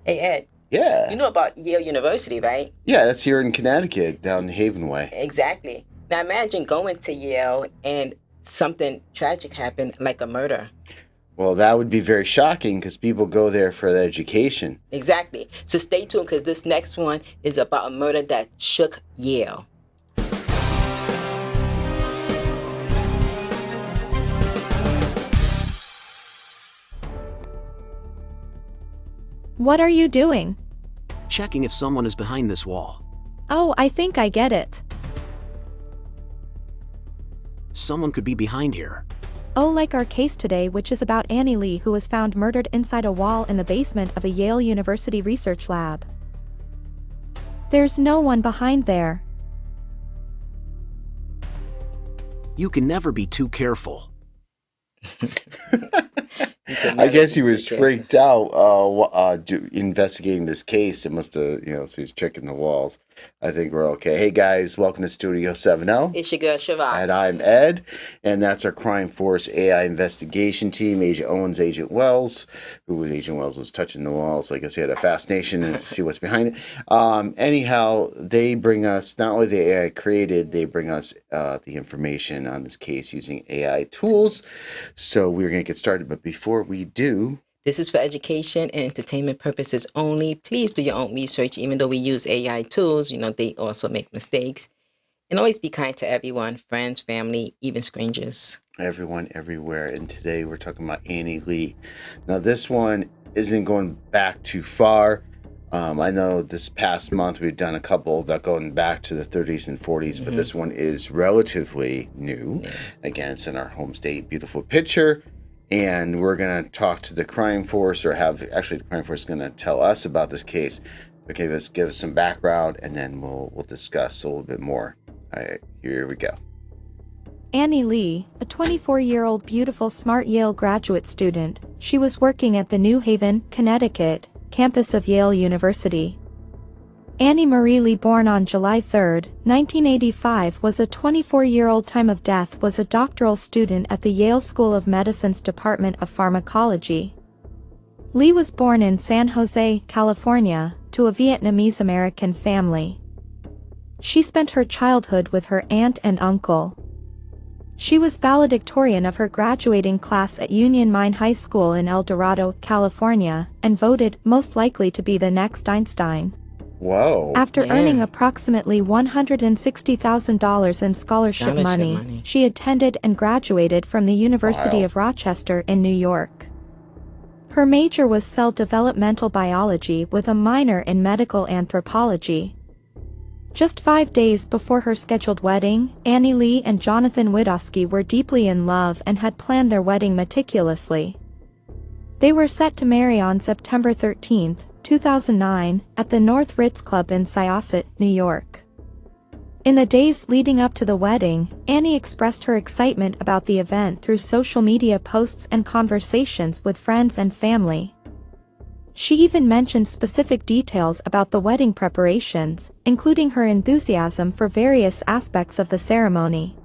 Hey Ed, you Yeah. know about Yale University, right? Yeah, that's here in Connecticut, down Haven Way. Exactly. Now imagine going to Yale and something tragic happened, like a murder. Well, that would be very shocking because people go there for their education. Exactly. So stay tuned because this next one is about a murder that shook Yale. What are you doing? Checking if someone is behind this wall. Oh, I think I get it. Someone could be behind here. Oh, like our case today, which is about Annie Lee, who was found murdered inside a wall in the basement of a Yale University research lab. There's no one behind there. You can never be too careful. I guess he was freaked out investigating this case. It must have, so he's checking the walls. I think we're okay. Hey, guys, welcome to Studio 7L. It's your girl, Siobhan. And I'm Ed, and that's our Crime Force AI investigation team. Agent Owens, Agent Wells, Agent Wells was touching the walls. So I guess he had a fascination and see what's behind it. Anyhow, they bring us, not only the AI created, they bring us the information on this case using AI tools. So we're going to get started. But before we do, this is for education and entertainment purposes only. Please do your own research. Even though we use AI tools, they also make mistakes. And always be kind to everyone, friends, family, even strangers. Everyone, everywhere. And today we're talking about Annie Lee. Now, this one isn't going back too far. I know this past month we've done a couple that going back to the 30s and 40s, but this one is relatively new. Yeah. Again, it's in our home state. Beautiful picture. And we're going to talk to the Crime Force, the Crime Force is going to tell us about this case. Okay, let's give us some background, and then we'll discuss a little bit more. All right, here we go. Annie Lee, a 24-year-old beautiful smart Yale graduate student, she was working at the New Haven, Connecticut, campus of Yale University. Annie Marie Lee, born on July 3, 1985, was a 24-year-old. Time of death was a doctoral student at the Yale School of Medicine's Department of Pharmacology. Lee was born in San Jose, California, to a Vietnamese-American family. She spent her childhood with her aunt and uncle. She was valedictorian of her graduating class at Union Mine High School in El Dorado, California, and voted most likely to be the next Einstein. Whoa. After earning approximately $160,000 in scholarship money, she attended and graduated from the University of Rochester in New York. Her major was cell developmental biology with a minor in medical anthropology. Just 5 days before her scheduled wedding, Annie Lee and Jonathan Widowski were deeply in love and had planned their wedding meticulously. They were set to marry on September 13, 2009, at the North Ritz Club in Syosset, New York. In the days leading up to the wedding, Annie expressed her excitement about the event through social media posts and conversations with friends and family. She even mentioned specific details about the wedding preparations, including her enthusiasm for various aspects of the ceremony.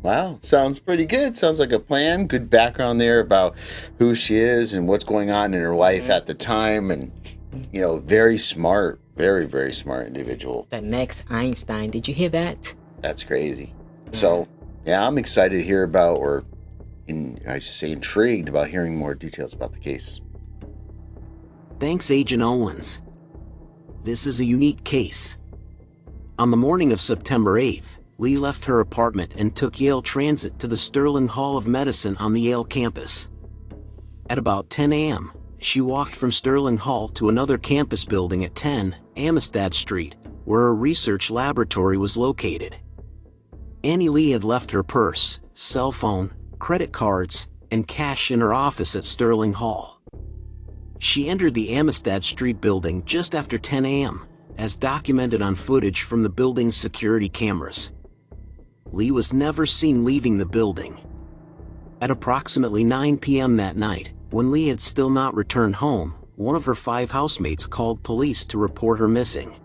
Wow, sounds pretty good. Sounds like a plan. Good background there about who she is and what's going on in her life at the time. And, very smart, very, very smart individual. The next Einstein. Did you hear that? That's crazy. So, I'm excited to hear about, intrigued about hearing more details about the case. Thanks, Agent Owens. This is a unique case. On the morning of September 8th, Lee left her apartment and took Yale Transit to the Sterling Hall of Medicine on the Yale campus. At about 10 a.m., she walked from Sterling Hall to another campus building at 10 Amistad Street, where a research laboratory was located. Annie Lee had left her purse, cell phone, credit cards, and cash in her office at Sterling Hall. She entered the Amistad Street building just after 10 a.m., as documented on footage from the building's security cameras. Lee was never seen leaving the building. At approximately 9 p.m. that night, when Lee had still not returned home, one of her 5 housemates called police to report her missing.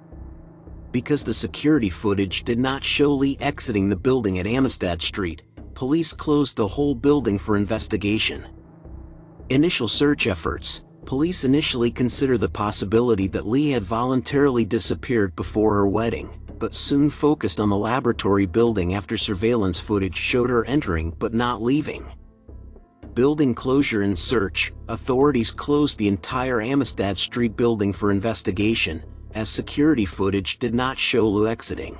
Because the security footage did not show Lee exiting the building at Amistad Street, police closed the whole building for investigation. Initial search efforts. Police initially considered the possibility that Lee had voluntarily disappeared before her wedding, but soon focused on the laboratory building after surveillance footage showed her entering but not leaving. Building closure and search. Authorities closed the entire Amistad Street building for investigation, as security footage did not show Lou exiting.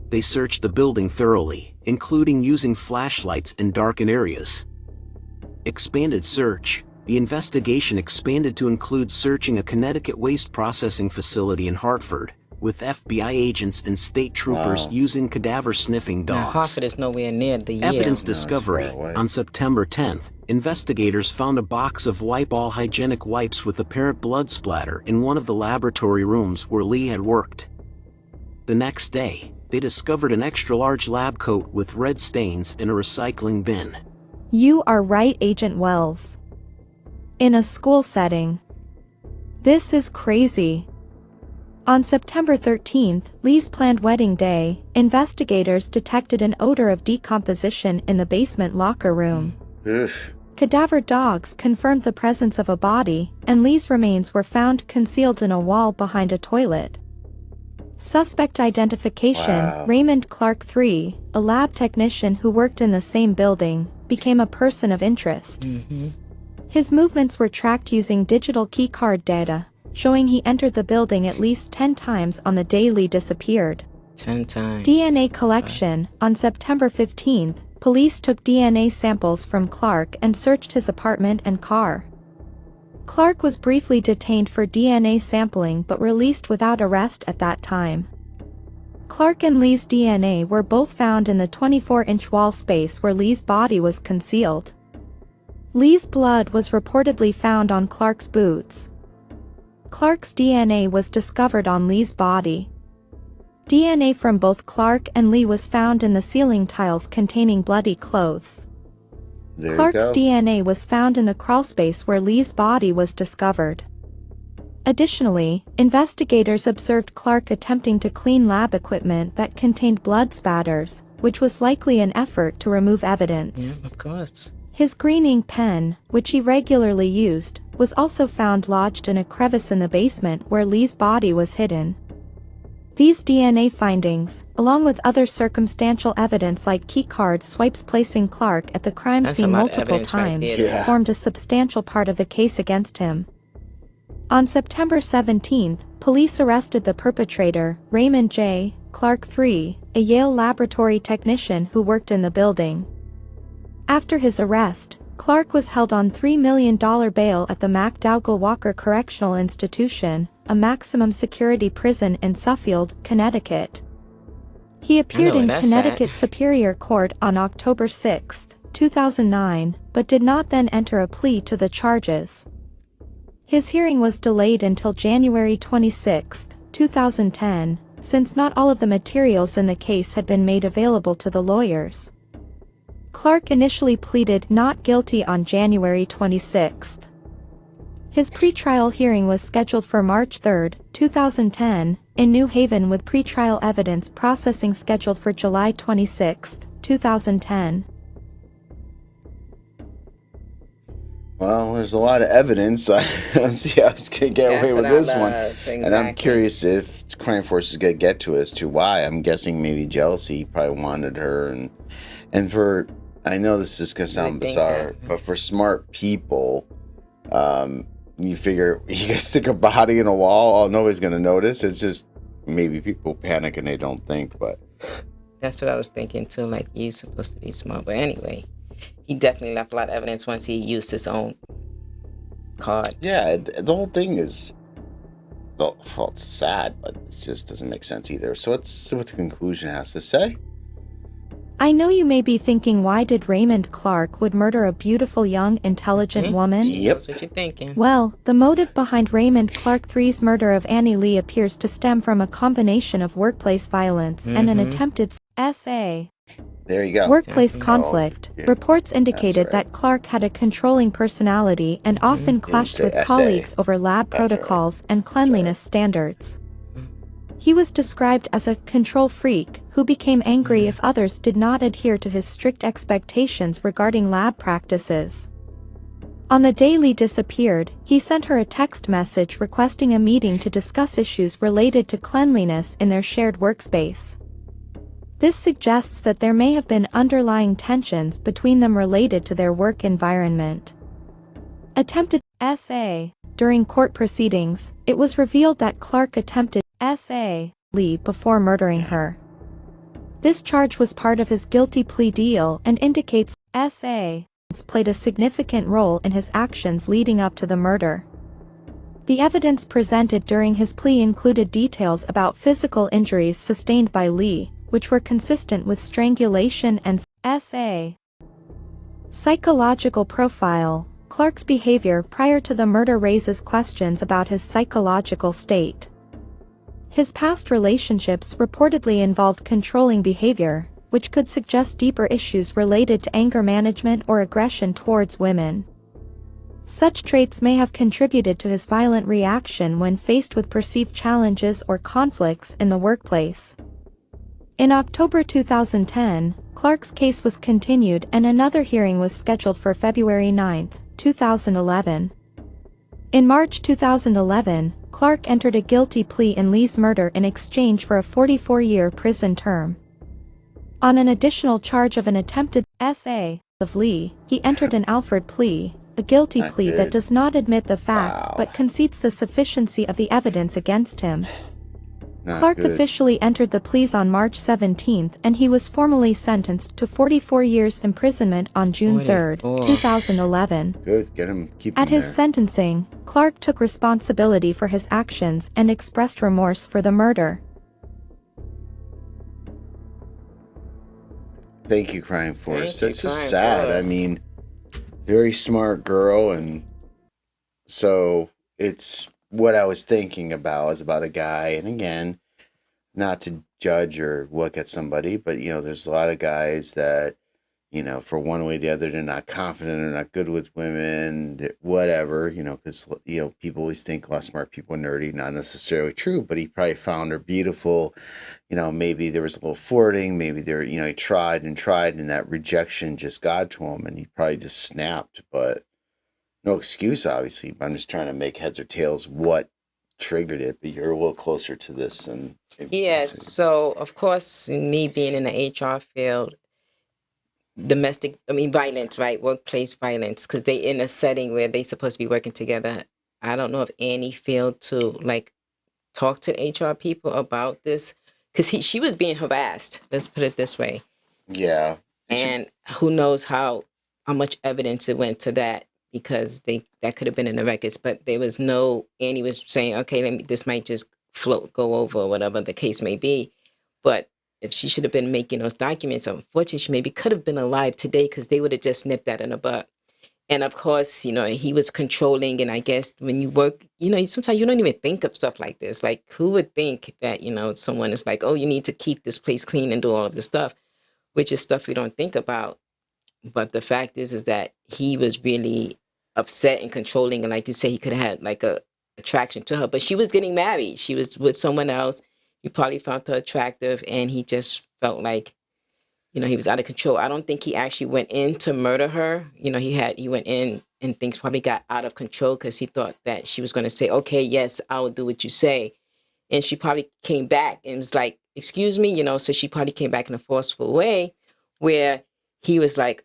They searched the building thoroughly, including using flashlights in darkened areas. Expanded search. The investigation expanded to include searching a Connecticut waste processing facility in Hartford, with FBI agents and state troopers using cadaver-sniffing Now, dogs. Hartford is nowhere near the Yale. Evidence No, it's discovery. far away. On September 10th, investigators found a box of Wipe-All hygienic wipes with apparent blood splatter in one of the laboratory rooms where Lee had worked. The next day, they discovered an extra-large lab coat with red stains in a recycling bin. You are right, Agent Wells. In a school setting. This is crazy. On September 13th, Lee's planned wedding day, investigators detected an odor of decomposition in the basement locker room. Oof. Cadaver dogs confirmed the presence of a body, and Lee's remains were found concealed in a wall behind a toilet. Suspect identification. Wow. Raymond Clark III, a lab technician who worked in the same building, became a person of interest. His movements were tracked using digital keycard data, showing he entered the building at least 10 times on the day Lee disappeared. 10 times. DNA collection. On September 15th, police took DNA samples from Clark and searched his apartment and car. Clark was briefly detained for DNA sampling but released without arrest at that time. Clark and Lee's DNA were both found in the 24-inch wall space where Lee's body was concealed. Lee's blood was reportedly found on Clark's boots. Clark's DNA was discovered on Lee's body. DNA from both Clark and Lee was found in the ceiling tiles containing bloody clothes. There Clark's you go. DNA was found in the crawlspace where Lee's body was discovered. Additionally, investigators observed Clark attempting to clean lab equipment that contained blood spatters, which was likely an effort to remove evidence. Yeah, of course. His green ink pen, which he regularly used, was also found lodged in a crevice in the basement where Lee's body was hidden. These DNA findings, along with other circumstantial evidence like keycard swipes placing Clark at the crime That's scene a lot of multiple evidence right times, there. Yeah. formed a substantial part of the case against him. On September 17th, police arrested the perpetrator, Raymond J. Clark III, a Yale laboratory technician who worked in the building. After his arrest, Clark was held on $3 million bail at the MacDougall Walker Correctional Institution, a maximum security prison in Suffield, Connecticut. He appeared where in that's Connecticut at. Superior Court on October 6, 2009, but did not then enter a plea to the charges. His hearing was delayed until January 26, 2010, since not all of the materials in the case had been made available to the lawyers. Clark initially pleaded not guilty on January 26. His pretrial hearing was scheduled for March 3, 2010, in New Haven with pretrial evidence processing scheduled for July 26, 2010. Well, there's a lot of evidence. I don't see how it's going to get away That's with what I this love. one. And I'm Exactly. curious if the crime force is going to get to as to why. I'm guessing maybe jealousy. He probably wanted her. And for, I know this is going to sound They think bizarre, that. but for smart people, you figure you can stick a body in a wall, oh, nobody's going to notice. It's just maybe people panic and they don't think, but That's what I was thinking too. Like, you're supposed to be smart. But anyway, he definitely left a lot of evidence once he used his own card. yeah, the whole thing is, well, it's sad, but it just doesn't make sense either. So let's see what the conclusion has to say. I know you may be thinking, why did Raymond Clark would murder a beautiful young intelligent woman? Yep. That's what you're thinking. Well, the motive behind Raymond Clark III's murder of Annie Lee appears to stem from a combination of workplace violence and an attempted SA. There you go. Workplace Exactly. conflict. Oh, yeah. Reports indicated That's right. that Clark had a controlling personality and often clashed say with SA. colleagues over lab That's right. protocols and cleanliness standards. He was described as a control freak who became angry if others did not adhere to his strict expectations regarding lab practices. On the day Lee disappeared, he sent her a text message requesting a meeting to discuss issues related to cleanliness in their shared workspace. This suggests that there may have been underlying tensions between them related to their work environment. Attempted SA. During court proceedings, it was revealed that Clark attempted SA. Lee before murdering her. This charge was part of his guilty plea deal and indicates SA. Played a significant role in his actions leading up to the murder. The evidence presented during his plea included details about physical injuries sustained by Lee, which were consistent with strangulation and SA. Psychological profile. Clark's behavior prior to the murder raises questions about his psychological state. His past relationships reportedly involved controlling behavior, which could suggest deeper issues related to anger management or aggression towards women. Such traits may have contributed to his violent reaction when faced with perceived challenges or conflicts in the workplace. In October 2010, Clark's case was continued and another hearing was scheduled for February 9, 2011. In March 2011, Clark entered a guilty plea in Lee's murder in exchange for a 44-year prison term. On an additional charge of an attempted SA of Lee, he entered an Alford plea, a guilty plea that does not admit the facts but concedes the sufficiency of the evidence against him. Clark officially entered the pleas on March 17 and he was formally sentenced to 44 years imprisonment on June 3, 2011. Good, get him, keep him At his there. sentencing, Clark took responsibility for his actions and expressed remorse for the murder. Thank you, Crime Force. That's just sad. I mean, very smart girl, and so it's what I was thinking about is about a guy, and again, not to judge or look at somebody, but there's a lot of guys that, for one way or the other, they're not confident, they're not good with women, whatever, because, people always think a lot of smart people are nerdy, not necessarily true, but he probably found her beautiful. Maybe there was a little flirting, maybe he tried, and that rejection just got to him, and he probably just snapped, but no excuse, obviously. But I'm just trying to make heads or tails what triggered it, but you're a little closer to this. And yes, so, of course, me being in the HR field, violence, right? Workplace violence, because they in a setting where they supposed to be working together. I don't know if Annie failed to talk to HR people about this, because she was being harassed. Let's put it this way. Yeah. And who knows how much evidence it went to that, because that could have been in the records, but there was no. Annie was saying, okay, this might just go over, or whatever the case may be, but if she should have been making those documents, unfortunately, she maybe could have been alive today, because they would have just nipped that in the butt. And of course, he was controlling. And I guess when you work, sometimes you don't even think of stuff like this. Like, who would think that, someone is like, oh, you need to keep this place clean and do all of this stuff, which is stuff we don't think about. But the fact is that he was really upset and controlling. And like you say, he could have had a attraction to her, but she was getting married. She was with someone else. He probably found her attractive, and he just felt like, he was out of control. I don't think he actually went in to murder her. He went in and things probably got out of control because he thought that she was going to say, okay, yes, I will do what you say. And she probably came back and was like, excuse me, so she probably came back in a forceful way where he was like,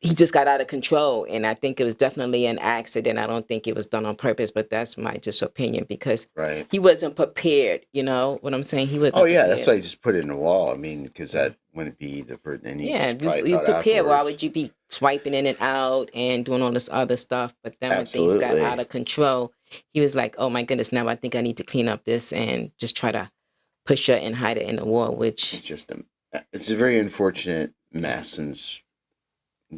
he just got out of control. And I think it was definitely an accident. I don't think it was done on purpose, but that's my just opinion, because he wasn't prepared. You know what I'm saying? He wasn't prepared. That's why I just put it in the wall. I mean, because that wouldn't be the person. And you prepared. Why would you be swiping in and out and doing all this other stuff? But then when things got out of control, he was like, oh my goodness, now I think I need to clean up this and just try to push her and hide it in the wall, which it's a very unfortunate mess, and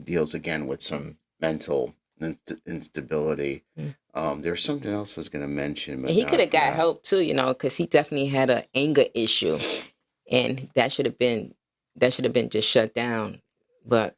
deals again with some mental instability. There's something else I was going to mention, but he could have got help too, because he definitely had an anger issue, and that should have been just shut down, but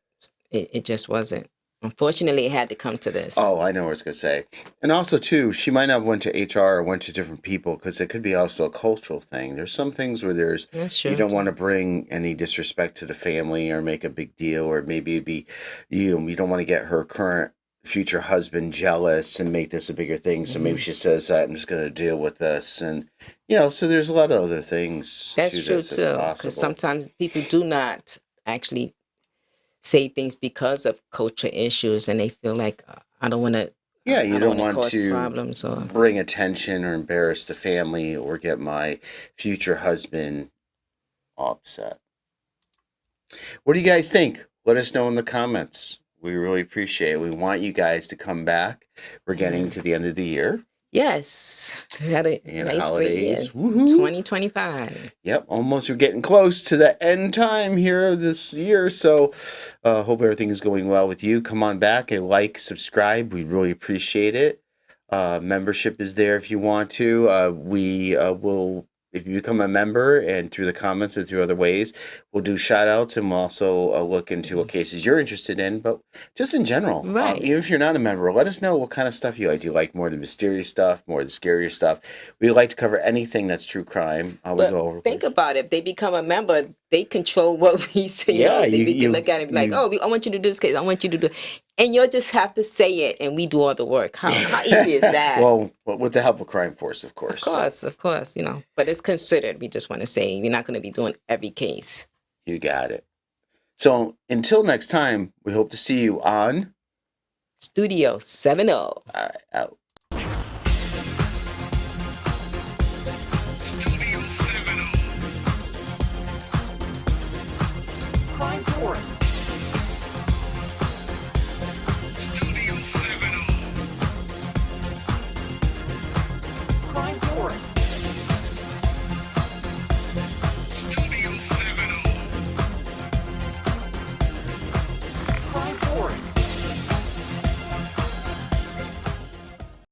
it just wasn't. Unfortunately, it had to come to this. Oh, I know what I was going to say. And also, too, she might not have went to HR or went to different people, because it could be also a cultural thing. There's some things where you don't want to bring any disrespect to the family or make a big deal, or maybe it'd be, you don't want to get her current future husband jealous and make this a bigger thing. So maybe she says that I'm just going to deal with this. And, so there's a lot of other things. That's true too. Because sometimes people do not actually say things because of culture issues, and they feel like I don't want to. Yeah, you don't want to problems or bring attention or embarrass the family or get my future husband upset. What do you guys think? Let us know in the comments. We really appreciate it. We want you guys to come back. We're getting to the end of the year. Yes. We had a nice great year. 2025. Yep, almost. We're getting close to the end time here of this year. So hope everything is going well with you. Come on back and subscribe. We really appreciate it. Membership is there if you want to. We will, if you become a member and through the comments and through other ways, we'll do shout outs, and we'll also look into what cases you're interested in, but just in general. Right. Even if you're not a member, let us know what kind of stuff you like. Do you like more of the mysterious stuff, more of the scarier stuff? We like to cover anything that's true crime. We go over. Think about it. If they become a member, they control what we say. Yeah, they can look at it and be like, oh, I want you to do this case. I want you to do it. And you'll just have to say it, and we do all the work. How easy is that? Well, with the help of Crime Force, of course. Of course, But it's considered. We just want to say we're not going to be doing every case. You got it. So until next time, we hope to see you on Studio 7-0. All right, out. Crime Force.